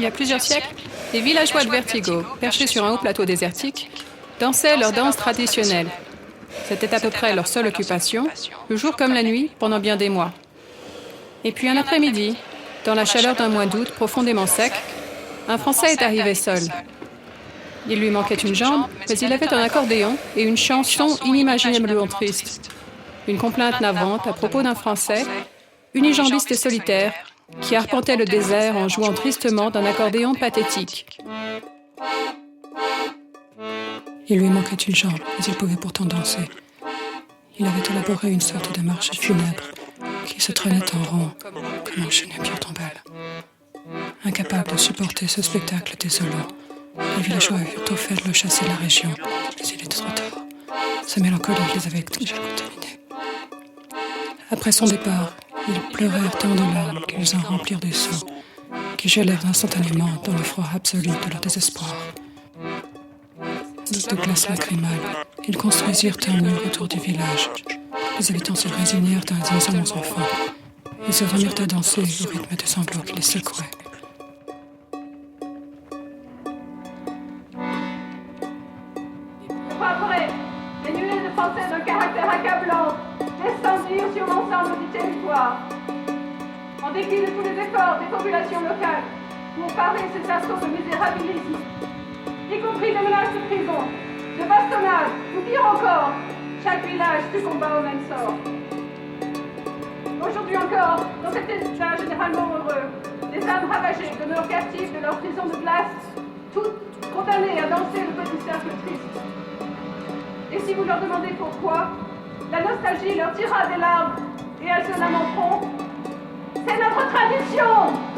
Il y a plusieurs siècles, les villageois de Vertigo, perchés sur un haut plateau désertique, dansaient leur danse traditionnelle. C'était à peu près leur seule occupation, le jour comme la nuit, pendant bien des mois. Et puis un après-midi, dans la chaleur d'un mois d'août profondément sec, un Français est arrivé seul. Il lui manquait une jambe, mais il avait un accordéon et une chanson inimaginablement triste. Une complainte navrante à propos d'un Français, unijambiste et solitaire, qui arpentait le désert en jouant tristement d'un accordéon pathétique. Il lui manquait une jambe, mais il pouvait pourtant danser. Il avait élaboré une sorte de marche funèbre qui se traînait en rond comme un chenille tombelle. Incapable de supporter ce spectacle désolant, les villageois eurent au fait de le chasser de la région, mais il était trop tard. Sa mélancolie les avait déjà contaminés. Après son départ, ils pleurèrent tant de larmes qu'ils en remplirent des seaux, qui gelèrent instantanément dans le froid absolu de leur désespoir. De glace lacrymale, ils construisirent un mur autour du village. Les habitants se résignèrent à un sans enfants. Ils se remirent à danser au rythme des sanglots qui les secouaient. Après, les nuées de Français d'un caractère accablant descendirent sur l'ensemble du territoire. En dépit de tous les efforts des populations locales pour parer ces assauts de misérabilisme, y compris des menaces de prison, de bastonnade, ou pire encore, chaque village succomba au même sort. Aujourd'hui encore, dans cet état généralement heureux, les âmes ravagées demeurent captives de leur prison de glace, toutes condamnées à danser le petit cercle triste. Et si vous leur demandez pourquoi, la nostalgie leur tirera des larmes et elles se lamenteront. C'est notre tradition!